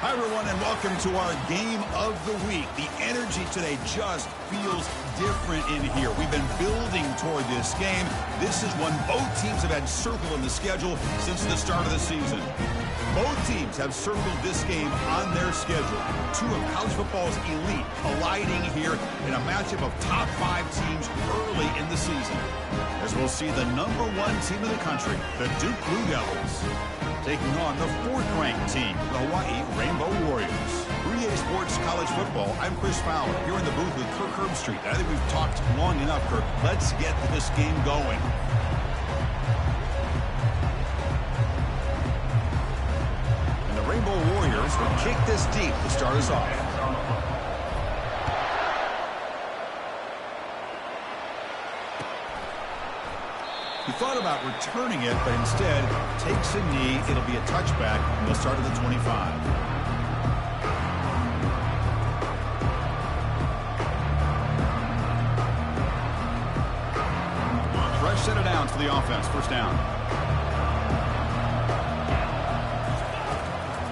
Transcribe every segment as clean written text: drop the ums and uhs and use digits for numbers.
Hi, everyone, and welcome to our game of the week. The energy today just feels different in here. We've been building toward this game. This is one both teams have had circled in the schedule since the start of the season. Both teams have circled this game on their schedule. Two of college football's elite colliding here in a matchup of top 5 teams early in the season. As we'll see the #1 team in the country, the Duke Blue Devils, taking on the 4th-ranked team, the Hawaii Rainbow Warriors. 3A Sports College Football, I'm Chris Fowler, here in the booth with Kirk Herbstreit. I think we've talked long enough, Kirk. Let's get this game going. And the Rainbow Warriors will kick this deep to start us off. He thought about returning it, but instead takes a knee. It'll be a touchback, and they'll start at the 25. Fresh set of downs for the offense. First down.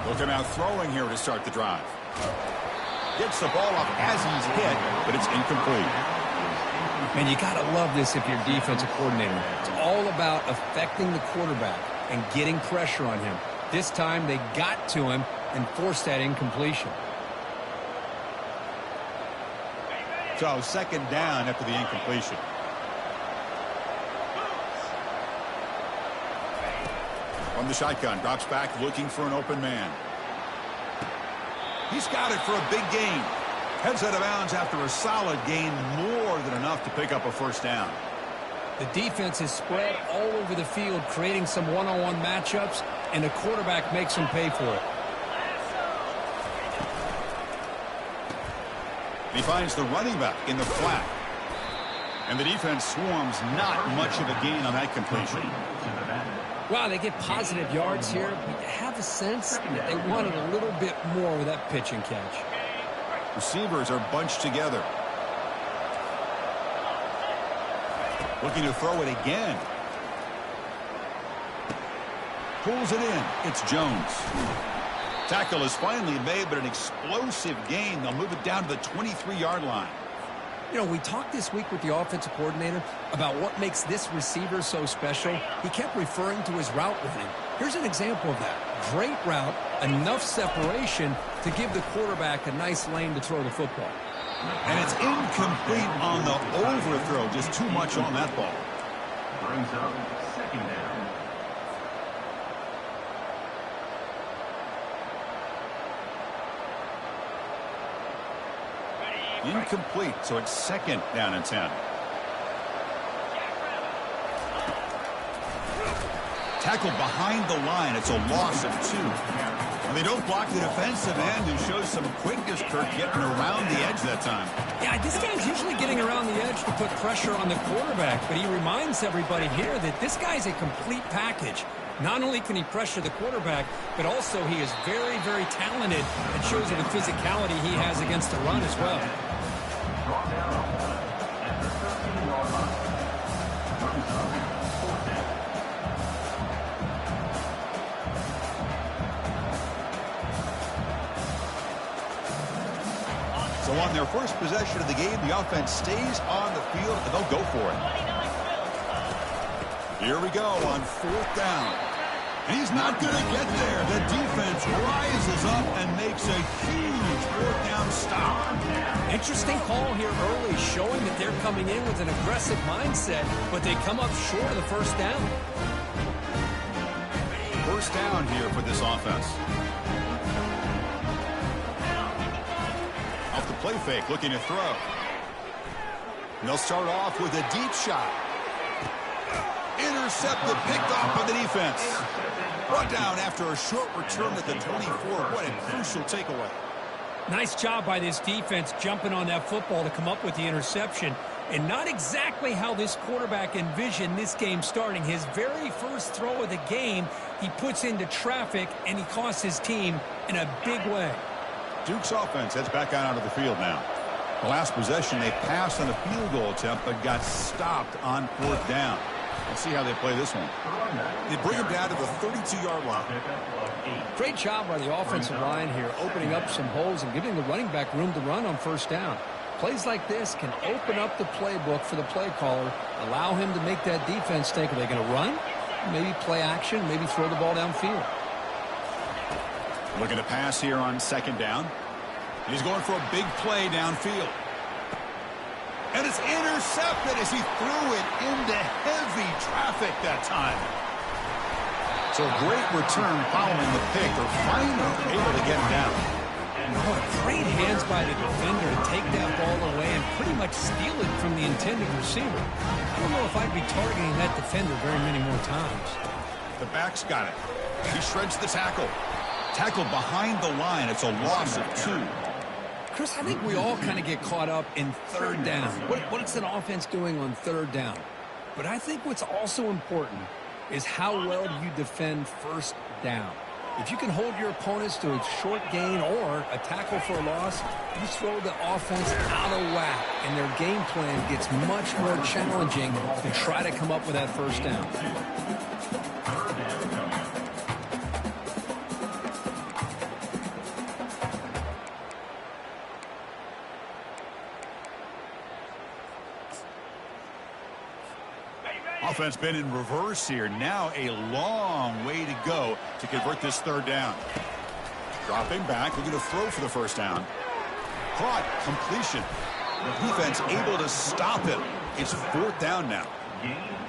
Looking out throwing here to start the drive. Gets the ball up as he's hit, but it's incomplete. Man, you got to love this if you're a defensive coordinator. It's all about affecting the quarterback and getting pressure on him. This time they got to him and forced that incompletion. So second down after the incompletion. From the shotgun, drops back looking for an open man. He's got it for a big gain. Heads out of bounds after a solid gain, more than enough to pick up a first down. The defense is spread all over the field, creating some one-on-one matchups, and the quarterback makes them pay for it. He finds the running back in the flat. And the defense swarms, not much of a gain on that completion. Wow, they get positive yards here, but you have a sense that they wanted a little bit more with that pitch and catch. Receivers are bunched together. Looking to throw it again. Pulls it in. It's Jones. Tackle is finally made, but an explosive gain. They'll move it down to the 23-yard line. You know, we talked this week with the offensive coordinator about what makes this receiver so special. He kept referring to his route running. Here's an example of that. Great route, enough separation to give the quarterback a nice lane to throw the football. And it's incomplete on the overthrow. Just too much on that ball. Brings up second down. Incomplete, so it's second down and 10. Tackled behind the line. It's a loss of 2. And they don't block the defensive end, who shows some quickness, Kirk, getting around the edge that time. Yeah, this guy's usually getting around the edge to put pressure on the quarterback, but he reminds everybody here that this guy's a complete package. Not only can he pressure the quarterback, but also he is very, very talented and shows you the physicality he has against the run as well. So on their first possession of the game, the offense stays on the field, and they'll go for it. Here we go on 4th down. And he's not going to get there. The defense rises up and makes a huge 4th down stop. Interesting call here early, showing that they're coming in with an aggressive mindset, but they come up short of the first down. First down here for this offense. Off the play fake, looking to throw. And they'll start off with a deep shot. Intercepted, picked off by the defense. Brought down after a short return at the 24. What a crucial takeaway. Nice job by this defense jumping on that football to come up with the interception. And not exactly how this quarterback envisioned this game starting. His very first throw of the game, he puts into traffic, and he costs his team in a big way. Duke's offense heads back out onto the field now. The last possession, they passed on a field goal attempt, but got stopped on 4th down. Let's see how they play this one. They bring him down to the 32-yard line. Great job by the offensive line here, opening up some holes and giving the running back room to run on first down. Plays like this can open up the playbook for the play caller, allow him to make that defense think, are they going to run? Maybe play action, maybe throw the ball downfield. Looking to pass here on second down. He's going for a big play downfield. And it's intercepted as he threw it into heavy traffic that time. So a great return following the pick. They're finally able to get him down. Oh, great hands by the defender to take that ball away and pretty much steal it from the intended receiver. I don't know if I'd be targeting that defender very many more times. The back's got it. He shreds the tackle. Tackle behind the line. It's a loss of 2. Chris, I think we all kind of get caught up in third down. What's an offense doing on third down? But I think what's also important is how well you defend first down. If you can hold your opponents to a short gain or a tackle for a loss, you throw the offense out of whack, and their game plan gets much more challenging to try to come up with that first down. Offense been in reverse here. Now a long way to go to convert this third down. Dropping back, looking to throw for the first down. Caught, completion. The defense able to stop him. It's fourth down now.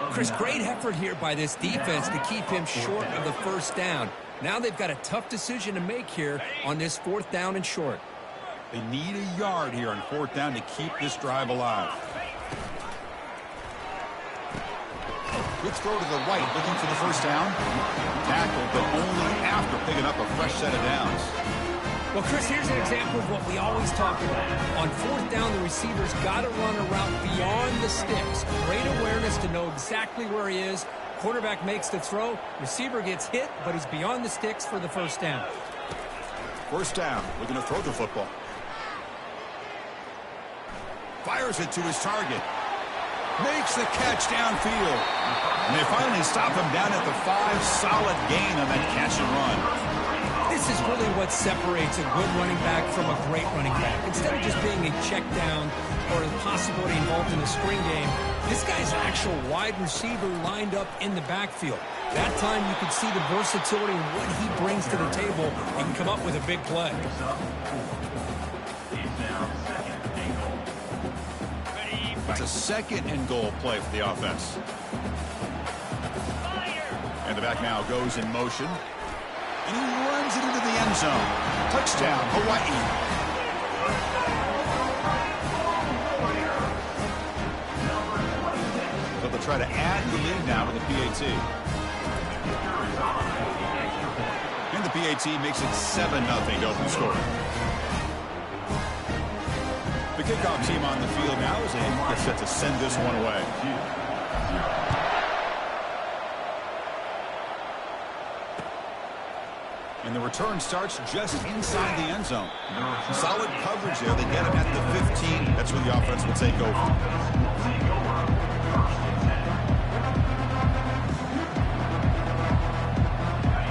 Chris, great effort here by this defense to keep him short of the first down. Now they've got a tough decision to make here on this fourth down and short. They need a yard here on fourth down to keep this drive alive. Good throw to the right, looking for the first down. Tackle, but only after picking up a fresh set of downs. Well, Chris, here's an example of what we always talk about. On fourth down, the receiver's got to run a route beyond the sticks. Great awareness to know exactly where he is. Quarterback makes the throw. Receiver gets hit, but he's beyond the sticks for the first down. First down, looking to throw the football. Fires it to his target. Makes the catch downfield. And they finally stop him down at the 5. Solid gain on that catch and run. This is really what separates a good running back from a great running back. Instead of just being a check down or a possibility involved in a screen game, this guy's an actual wide receiver lined up in the backfield. That time you could see the versatility and what he brings to the table. He can come up with a big play. It's a second and goal play for the offense. And the back now goes in motion. And he runs it into the end zone. Touchdown, Hawaii. So they'll try to add the lead now with the PAT. And the PAT makes it 7-0 to open score. The kickoff team on the field now as they get set to send this one away. And the return starts just inside the end zone. Solid coverage there. They get him at the 15. That's where the offense will take over.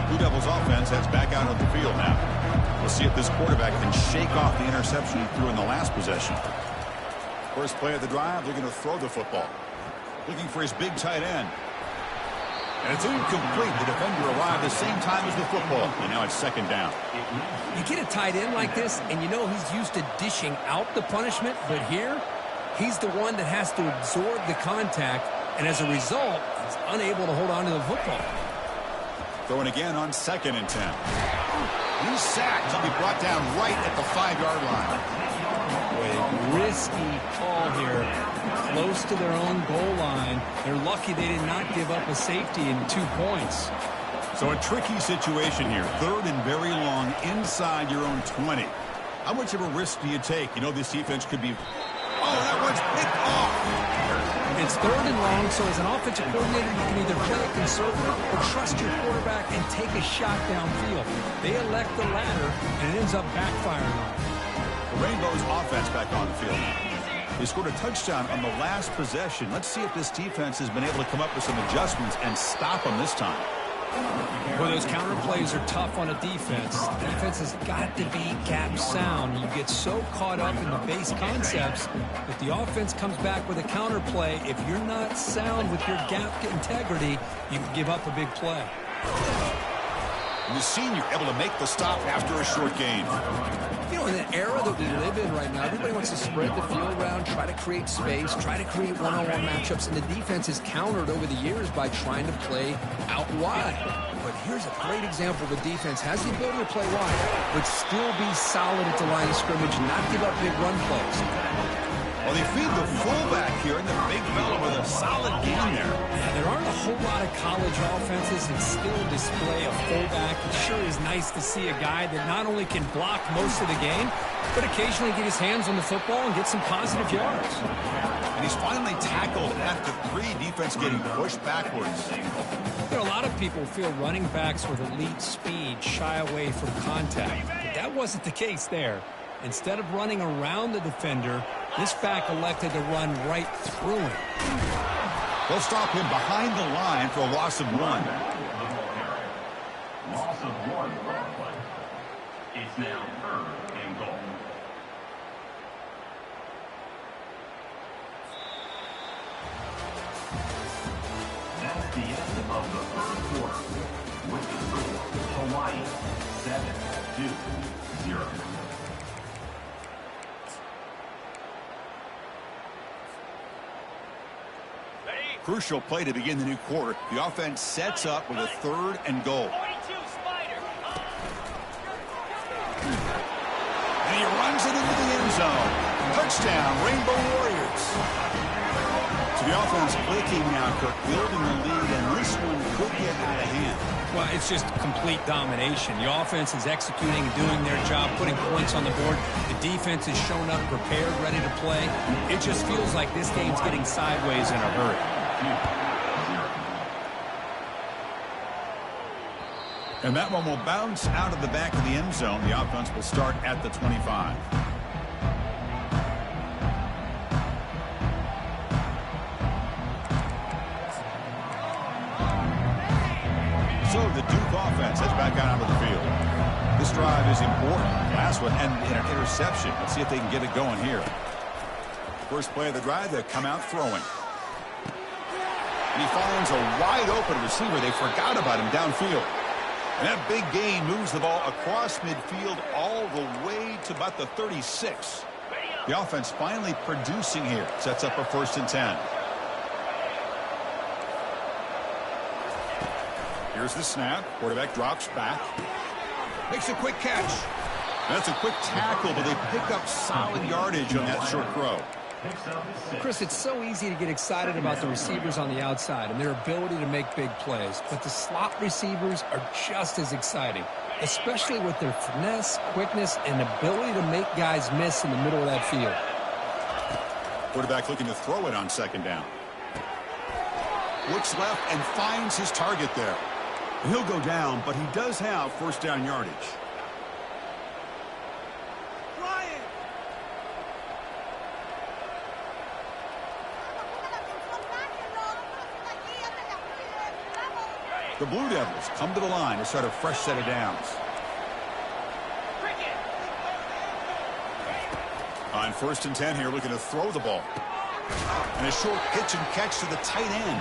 Blue Devils offense heads back out on the field now. We'll see if this quarterback can shake off the interception he threw in the last possession. First play of the drive, they're going to throw the football. Looking for his big tight end. And it's incomplete. The defender arrived the same time as the football. And now it's second down. You get a tight end like this, and you know he's used to dishing out the punishment. But here, he's the one that has to absorb the contact. And as a result, he's unable to hold on to the football. Throwing again on 2nd and 10. He's sacked. He'll be brought down right at the 5-yard line. A risky call here. Close to their own goal line. They're lucky they did not give up a safety in 2 points. So a tricky situation here. 3rd and very long inside your own 20. How much of a risk do you take? You know this defense could be... Oh, that one's picked off. It's 3rd and long, so as an offensive coordinator, you can either play it conservative or trust your quarterback and take a shot downfield. They elect the latter, and it ends up backfiring on them. The Rainbows offense back on the field. They scored a touchdown on the last possession. Let's see if this defense has been able to come up with some adjustments and stop them this time. Well, those counter plays are tough on a defense. Defense has got to be gap sound. You get so caught up in the base concepts. If the offense comes back with a counter play, if you're not sound with your gap integrity, you can give up a big play. And the senior able to make the stop after a short gain. You know, in the era that we live in right now, everybody wants to spread the field around, try to create space, try to create one-on-one matchups, and the defense is countered over the years by trying to play out wide. But here's a great example. The defense has the ability to play wide, but still be solid at the line of scrimmage, not give up big run plays. Well, they feed the fullback here, and the big fella with a solid gain there. Yeah, there aren't a whole lot of college offenses that still display a fullback. It sure is nice to see a guy that not only can block most of the game, but occasionally get his hands on the football and get some positive yards. And he's finally tackled at the 3, defense getting pushed backwards. You know, a lot of people feel running backs with elite speed shy away from contact. But that wasn't the case there. Instead of running around the defender, this back elected to run right through him. They'll stop him behind the line for a loss of 1. Loss of 1 play. It's now 3rd and goal. That's the end of the 3rd quarter. With the score, Hawaii 7-0. Crucial play to begin the new quarter. The offense sets up with a 3rd and goal. And he runs it into the end zone. Touchdown, Rainbow Warriors. So the offense clicking now, Kirk, building the lead, and this one could get out of hand. Well, it's just complete domination. The offense is executing and doing their job, putting points on the board. The defense is shown up, prepared, ready to play. It just feels like this game's getting sideways in a hurry. And that one will bounce out of the back of the end zone. The offense will start at the 25. So the Duke offense heads back out onto the field. This drive is important. Last one ended in an interception. Let's see if they can get it going here. First play of the drive, they come out throwing. And he finds a wide-open receiver. They forgot about him downfield. And that big gain moves the ball across midfield all the way to about the 36. The offense finally producing here. Sets up a 1st and 10. Here's the snap. Quarterback drops back. Makes a quick catch. That's a quick tackle, but they pick up solid yardage on that short throw. Chris, it's so easy to get excited about the receivers on the outside and their ability to make big plays, but the slot receivers are just as exciting, especially with their finesse, quickness, and ability to make guys miss in the middle of that field. Quarterback looking to throw it on 2nd down. Looks left and finds his target there. He'll go down, but he does have 1st down yardage. The Blue Devils come to the line to start a fresh set of downs. On 1st and 10 here, looking to throw the ball. And a short pitch and catch to the tight end.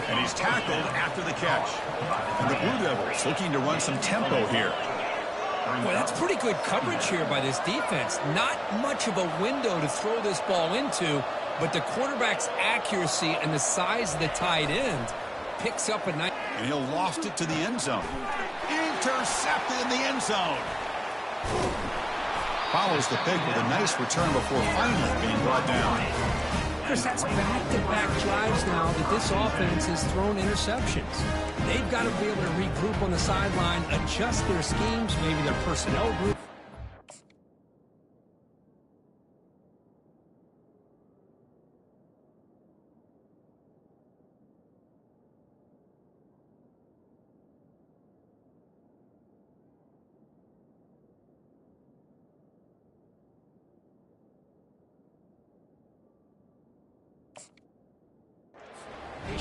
And he's tackled after the catch. And the Blue Devils looking to run some tempo here. Well, that's pretty good coverage here by this defense. Not much of a window to throw this ball into, but the quarterback's accuracy and the size of the tight end picks up a nice... And he'll loft it to the end zone. Intercepted in the end zone. Follows the pick with a nice return before finally being brought down. Chris, that's back-to-back drives now that this offense has thrown interceptions. They've got to be able to regroup on the sideline, adjust their schemes, maybe their personnel group.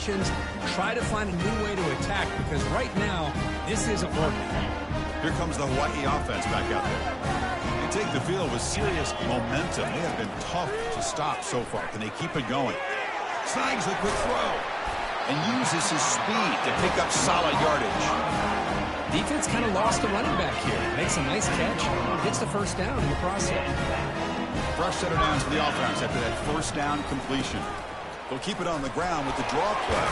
formations. Try to find a new way to attack because right now, this isn't working. Here comes the Hawaii offense back out there. They take the field with serious momentum. They have been tough to stop so far. Can they keep it going? Snags the quick throw and uses his speed to pick up solid yardage. Defense kind of lost a running back here. Makes a nice catch. Gets the first down in the process. Fresh set of downs for the offense after that first down completion. They'll keep it on the ground with the draw play.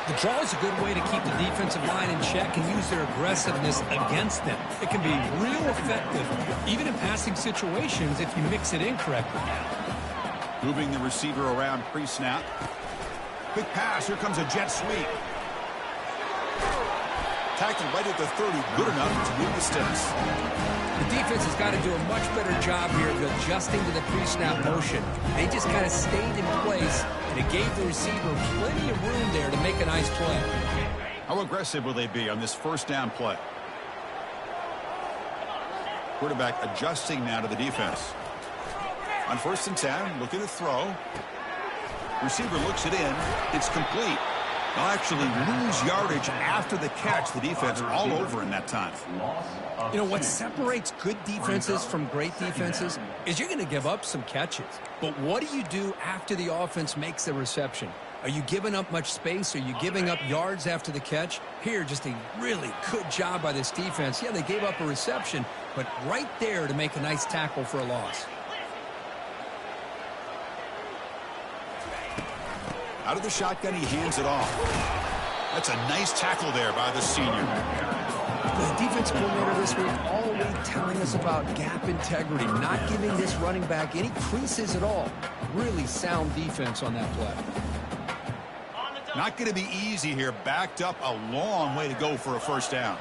The draw is a good way to keep the defensive line in check and use their aggressiveness against them. It can be real effective, even in passing situations, if you mix it in correctly. Moving the receiver around pre-snap. Quick pass. Here comes a jet sweep. Tackled right at the 30. Good enough to move the sticks. The defense has got to do a much better job here of adjusting to the pre-snap motion. They just kind of stayed in place, and it gave the receiver plenty of room there to make a nice play. How aggressive will they be on this first down play? Quarterback adjusting now to the defense. On 1st and 10, looking to throw. Receiver looks it in. It's complete. They'll actually lose yardage after the catch. The defense all over in that time. You know, what separates good defenses from great defenses is you're going to give up some catches. But what do you do after the offense makes the reception? Are you giving up much space? Are you giving up yards after the catch? Here, just a really good job by this defense. Yeah, they gave up a reception, but right there to make a nice tackle for a loss. Out of the shotgun, he hands it off. That's a nice tackle there by the senior. The defensive coordinator this week all week telling us about gap integrity, not giving this running back any creases at all. Really sound defense on that play. Not going to be easy here. Backed up a long way to go for a first down.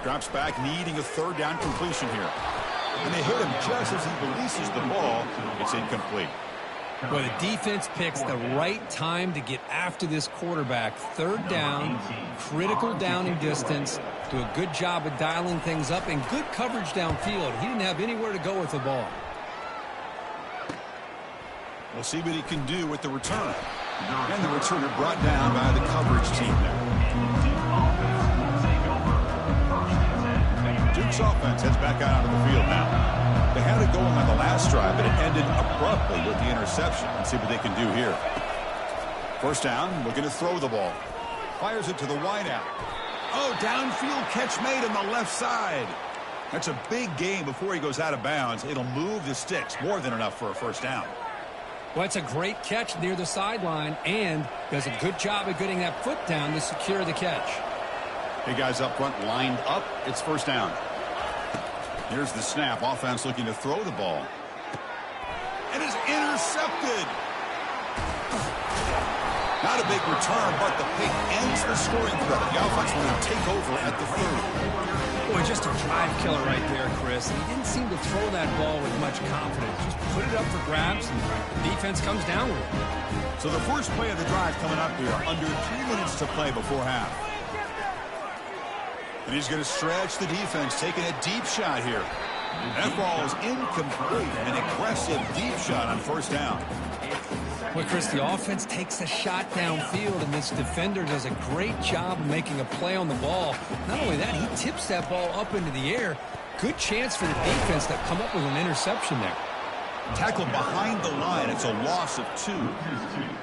Drops back, needing a 3rd down completion here. And they hit him just as he releases the ball. It's incomplete. Well, the defense picks the right time to get after this quarterback. 3rd down, critical down and distance. Do a good job of dialing things up and good coverage downfield. He didn't have anywhere to go with the ball. We'll see what he can do with the return. And the returner brought down by the coverage team there. Duke's offense heads back out onto the field now. They had it going on the last drive, but it ended abruptly with the interception. Let's see what they can do here. First down, looking to throw the ball. Fires it to the wideout. Oh, downfield catch made on the left side. That's a big gain before he goes out of bounds. It'll move the sticks, more than enough for a first down. Well, it's a great catch near the sideline and does a good job of getting that foot down to secure the catch. Hey, guys up front lined up. It's first down. Here's the snap. Offense looking to throw the ball. And it's intercepted. Not a big return, but the pick ends the scoring threat. The offense will take over at the 30. Boy, just a drive killer right there, Chris. He didn't seem to throw that ball with much confidence. Just put it up for grabs, and the defense comes down with it. So the first play of the drive coming up here. Under 3 minutes to play before half. And he's going to stretch the defense, taking a deep shot here. That ball is incomplete. An aggressive deep shot on first down. Well, Chris, the offense takes a shot downfield, and this defender does a great job making a play on the ball. Not only that, he tips that ball up into the air. Good chance for the defense to come up with an interception there. Tackled behind the line. It's a loss of 2.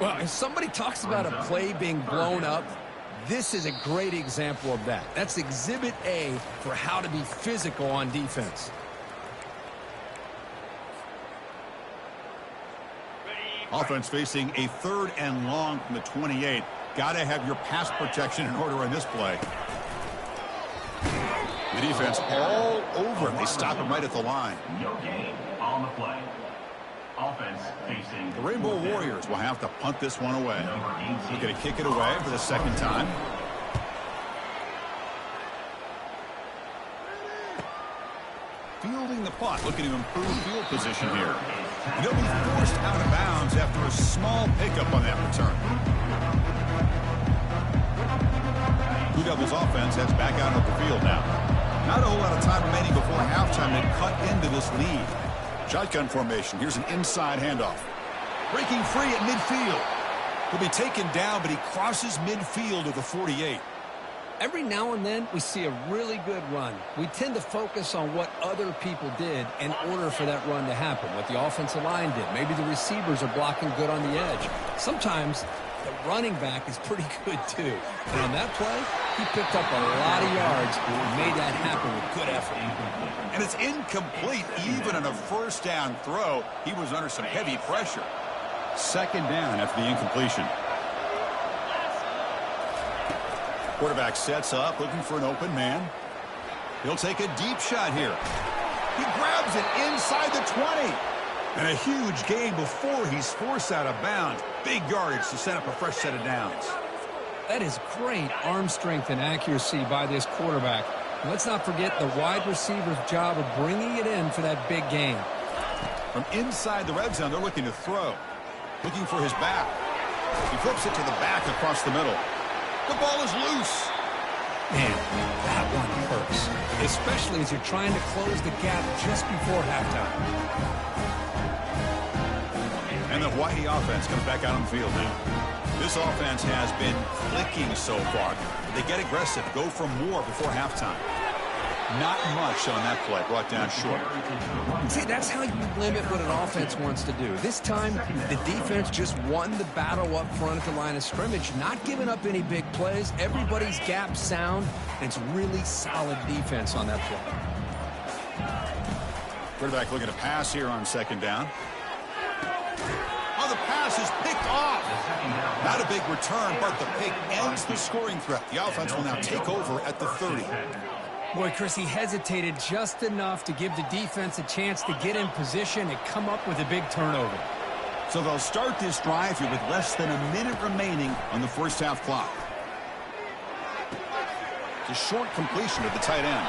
Well, if somebody talks about a play being blown up, this is a great example of that. That's exhibit A for how to be physical on defense. Offense facing a 3rd and long from the 28. Got to have your pass protection in order on this play. The defense all over him. They stop him right at the line. No gain on the play. Offense facing The Rainbow Warriors will have to punt this one away. Looking to kick it away for the 2nd time. Fielding the punt, looking to improve field position here. And he'll be forced out of bounds after a small pickup on that return. Blue Devils offense heads back out of the field now. Not a whole lot of time remaining before halftime to cut into this lead. Shotgun formation. Here's an inside handoff. Breaking free at midfield. He'll be taken down, but he crosses midfield at the 48. Every now and then, we see a really good run. We tend to focus on what other people did in order for that run to happen, what the offensive line did. Maybe the receivers are blocking good on the edge. Sometimes the running back is pretty good, too. And on that play, he picked up a lot of yards and made that happen with good effort. And it's incomplete. Even on a first down throw, he was under some heavy pressure. Second down after the incompletion. Quarterback sets up, looking for an open man. He'll take a deep shot here. He grabs it inside the 20. And a huge gain before he's forced out of bounds. Big yardage to set up a fresh set of downs. That is great arm strength and accuracy by this quarterback. And let's not forget the wide receiver's job of bringing it in for that big gain. From inside the red zone, they're looking to throw. Looking for his back. He flips it to the back across the middle. The ball is loose. Man, that one hurts, especially as you're trying to close the gap just before halftime. And the Hawaii offense comes back out on the field now. This offense has been clicking so far. They get aggressive, go for more before halftime. Not much on that play, brought down short. See, that's how you limit what an offense wants to do. This time, the defense just won the battle up front at the line of scrimmage, not giving up any big plays. Everybody's gap sound, and it's really solid defense on that play. Quarterback looking to pass here on second down. Oh, the pass is picked off. Not a big return, but the pick ends the scoring threat. The offense will now take over at the 30. Boy, Chris, he hesitated just enough to give the defense a chance to get in position and come up with a big turnover. So they'll start this drive here with less than a minute remaining on the first half clock. It's a short completion of the tight end.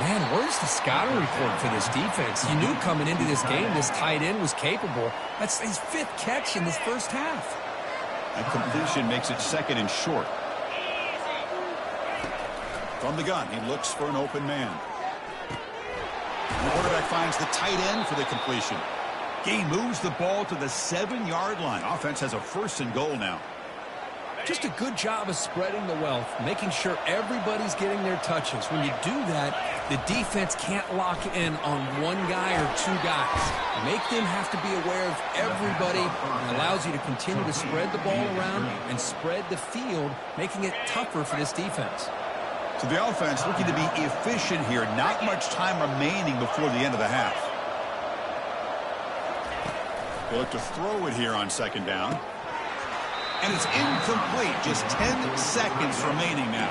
Man, where's the scouting report for this defense? You knew coming into this game this tight end was capable. That's his 5th catch in this first half. That completion makes it second and short. From the gun, he looks for an open man. The quarterback finds the tight end for the completion. He moves the ball to the 7-yard line. Offense has a first and goal now. Just a good job of spreading the wealth, making sure everybody's getting their touches. When you do that, the defense can't lock in on one guy or two guys. Make them have to be aware of everybody. It allows you to continue to spread the ball around and spread the field, making it tougher for this defense. So the offense looking to be efficient here. Not much time remaining before the end of the half. They look to throw it here on second down. And it's incomplete. Just 10 seconds remaining now.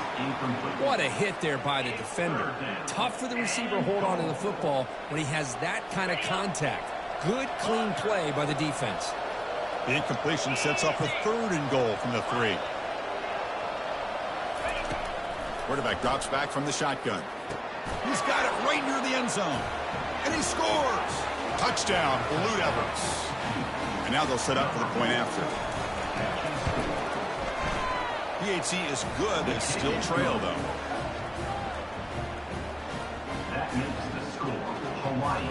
What a hit there by the defender. Tough for the receiver to hold on to the football when he has that kind of contact. Good, clean play by the defense. The incompletion sets up a third and goal from the 3. Quarterback drops back from the shotgun. He's got it right near the end zone. And he scores. Touchdown, Blue Devils. And now they'll set up for the point after. PHC is good. They still trail, though. That makes the score Hawaii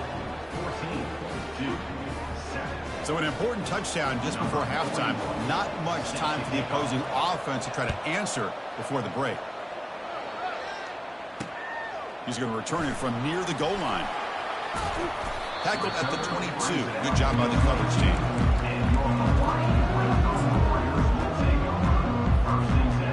14-7. So an important touchdown just before halftime. Not much time for the opposing offense to try to answer before the break. He's going to return it from near the goal line. Tackled at the 22. Good job by the coverage team. And your Hawaii Warriors will take over first and 10.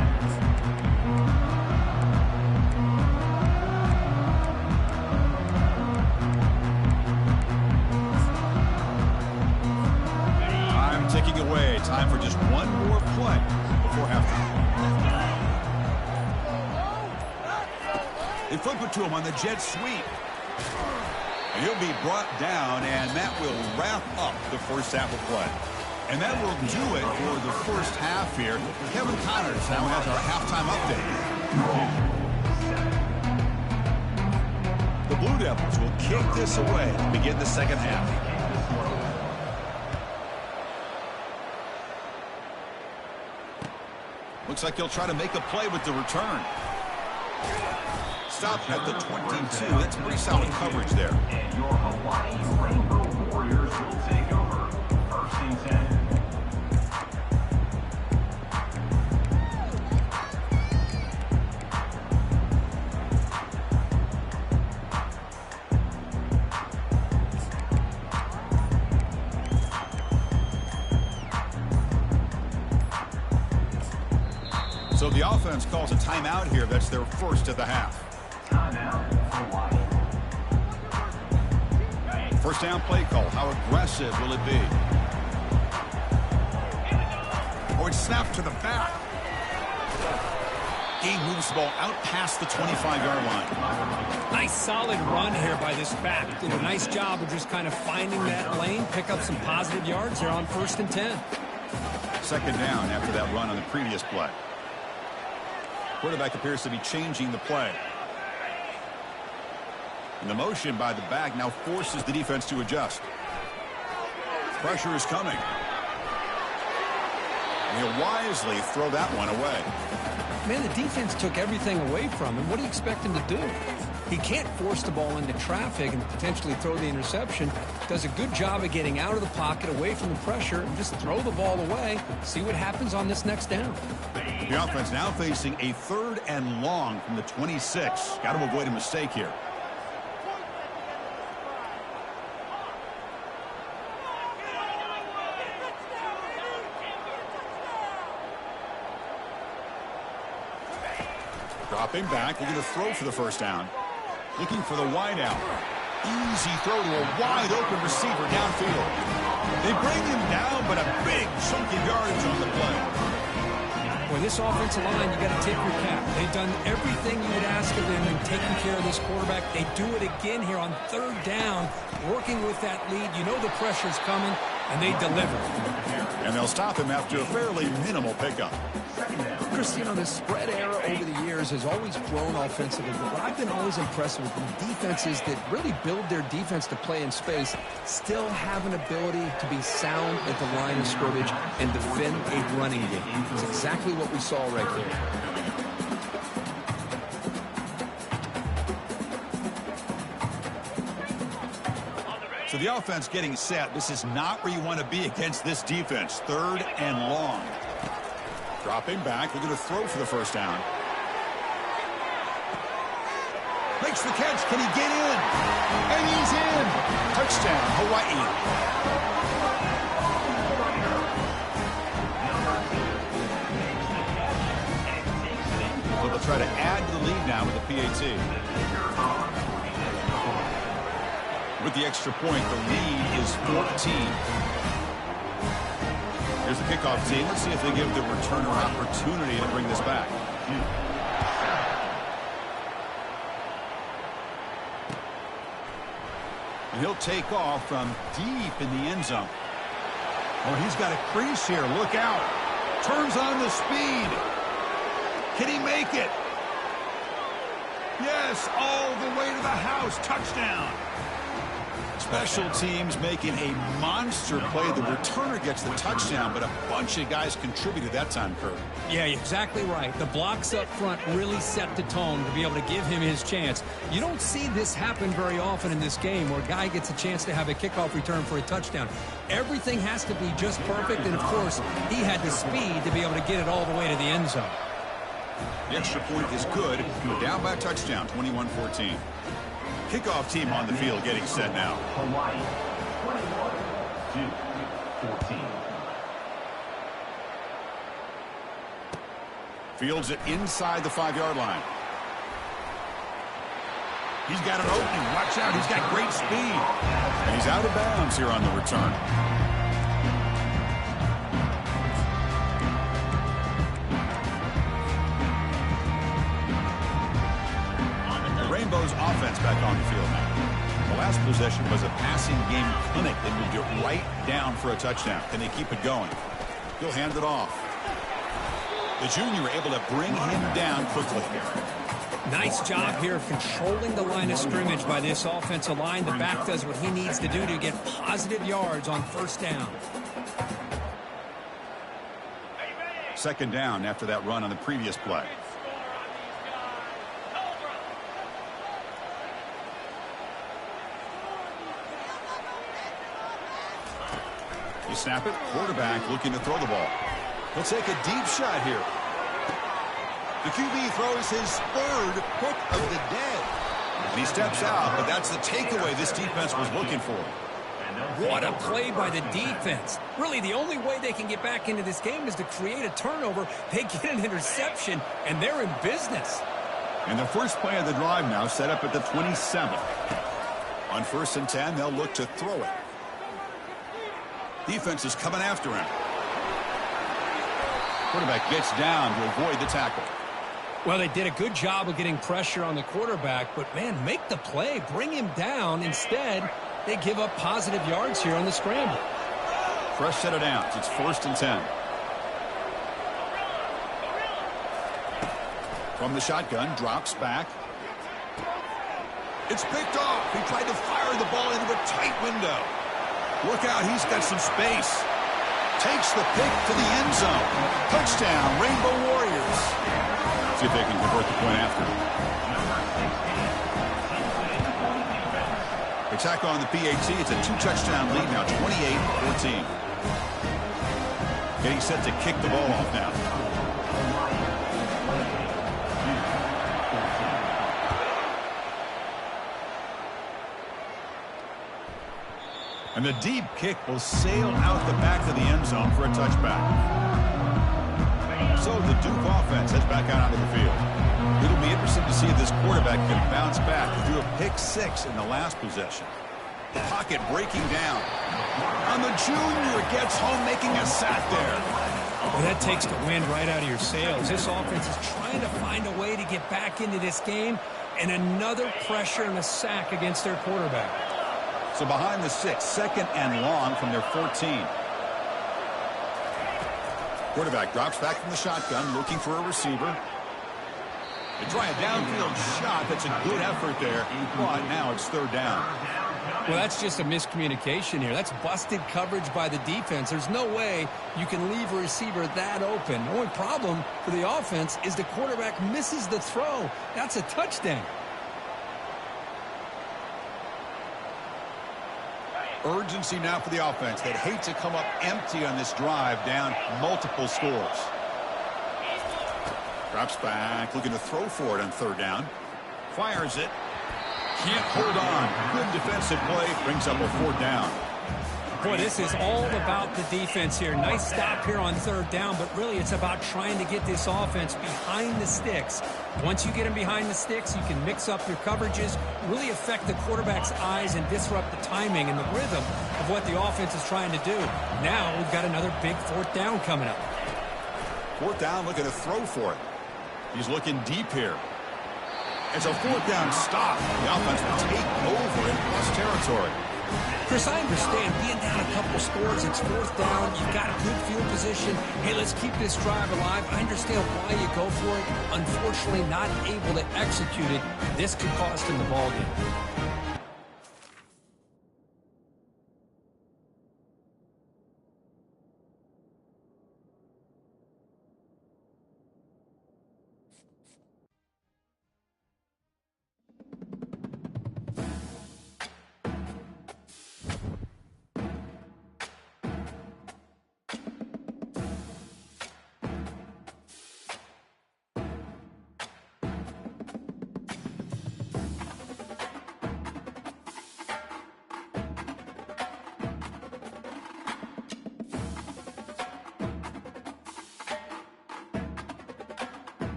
Time ticking away. Time for just one more play before halftime. They flip it to him on the jet sweep. And he'll be brought down, and that will wrap up the first half of play. And that will do it for the first half here. Kevin Connors now has our halftime update. The Blue Devils will kick this away to begin the second half. Looks like he'll try to make a play with the return. Stop at the 22. That's pretty solid coverage there. And your Hawaii Rainbow Warriors will take over. First and 10. So the offense calls a timeout here. That's their first of the half. Timeout, Hawaii. First down play call. How aggressive will it be? Oh, it's snapped to the back. He moves the ball out past the 25-yard line. Nice solid run here by this back. Did a nice job of just kind of finding that lane, pick up some positive yards there on 1st and 10. Second down after that run on the previous play. Quarterback appears to be changing the play. And the motion by the back now forces the defense to adjust. Pressure is coming. And he'll wisely throw that one away. Man, the defense took everything away from him. What do you expect him to do? He can't force the ball into traffic and potentially throw the interception. Does a good job of getting out of the pocket, away from the pressure, and just throw the ball away. See what happens on this next down. The offense now facing a 3rd and long from the 26. Got to avoid a mistake here. Dropping back, looking to throw for the first down. Looking for the wide out. Easy throw to a wide open receiver downfield. They bring him down, but a big chunk of yardage on the play. Boy, this offensive line, you got to tip your cap. They've done everything you would ask of them in taking care of this quarterback. They do it again here on 3rd down, working with that lead. You know the pressure's coming, and they deliver. And they'll stop him after a fairly minimal pickup. Chris, you know, the spread era over the years has always grown offensively, but what I've been always impressed with the defenses that really build their defense to play in space still have an ability to be sound at the line of scrimmage and defend a running game. It's exactly what we saw right there. So the offense getting set. This is not where you want to be against this defense. 3rd and long. Dropping back. They're going to throw for the first down. Makes the catch. Can he get in? And he's in. Touchdown, Hawaii. So they'll try to add to the lead now with the PAT. With the extra point, the lead is 14. Here's the kickoff team. Let's see if they give the returner an opportunity to bring this back. And he'll take off from deep in the end zone. Oh, he's got a crease here. Look out. Turns on the speed. Can he make it? Yes, all the way to the house. Touchdown. Special teams making a monster play. The returner gets the touchdown, but a bunch of guys contributed that time, Kurt. Yeah, exactly right. The blocks up front really set the tone to be able to give him his chance. You don't see this happen very often in this game where a guy gets a chance to have a kickoff return for a touchdown. Everything has to be just perfect, and of course, he had the speed to be able to get it all the way to the end zone. The extra point is good. Down by a touchdown, 21-14. Kickoff team on the field getting set now. Hawaii 21-14. Fields it inside the 5-yard line. He's got an opening. Watch out. He's got great speed. And he's out of bounds here on the return. Rainbow's offense back on the field now. The last possession was a passing game clinic. They moved it right down for a touchdown. Can they keep it going? He'll hand it off. The junior able to bring him down quickly. Nice job here of controlling the line of scrimmage by this offensive line. The back does what he needs to do to get positive yards on 1st down. Second down after that run on the previous play. You snap it. Quarterback looking to throw the ball. He'll take a deep shot here. The QB throws his third pick of the day. And he steps out, but that's the takeaway this defense was looking for. What a play by the defense. Really, the only way they can get back into this game is to create a turnover. They get an interception, and they're in business. And the first play of the drive now set up at the 27th. On 1st and 10, they'll look to throw it. Defense is coming after him. Quarterback gets down to avoid the tackle. Well, they did a good job of getting pressure on the quarterback, but, man, make the play. Bring him down. Instead, they give up positive yards here on the scramble. Fresh set of downs. It's 1st and 10. From the shotgun, drops back. It's picked off. He tried to fire the ball into a tight window. Look out, he's got some space. Takes the pick to the end zone. Touchdown, Rainbow Warriors. See if they can convert the point after. They tack on the PAT. It's a 2-touchdown lead now, 28-14. Getting set to kick the ball off now. And the deep kick will sail out the back of the end zone for a touchback. So the Duke offense heads back out onto the field. It'll be interesting to see if this quarterback can bounce back. He threw a pick-6 in the last possession. The pocket breaking down. On the junior, gets home making a sack there. Well, that takes the wind right out of your sails. This offense is trying to find a way to get back into this game, and another pressure and a sack against their quarterback. So behind the 6, 2nd and long from their 14. Quarterback drops back from the shotgun, looking for a receiver. They try a downfield shot. That's a good effort there. But now it's 3rd down. Well, that's just a miscommunication here. That's busted coverage by the defense. There's no way you can leave a receiver that open. The only problem for the offense is the quarterback misses the throw. That's a touchdown. Urgency now for the offense. They'd hate to come up empty on this drive, down multiple scores. Drops back, looking to throw for it on 3rd down. Fires it. Can't hold on. Good defensive play. Brings up a 4th down. Boy, this is all about the defense here. Nice stop here on 3rd down, but really it's about trying to get this offense behind the sticks. Once you get them behind the sticks, you can mix up your coverages, really affect the quarterback's eyes and disrupt the timing and the rhythm of what the offense is trying to do. Now we've got another big 4th down coming up. 4th down, looking to throw for it. He's looking deep here. It's a 4th down stop. The offense will take over in plus territory. Chris, I understand being down a couple scores, it's 4th down, you've got a good field position. Hey, let's keep this drive alive. I understand why you go for it. Unfortunately, not able to execute it. This could cost him the ball game.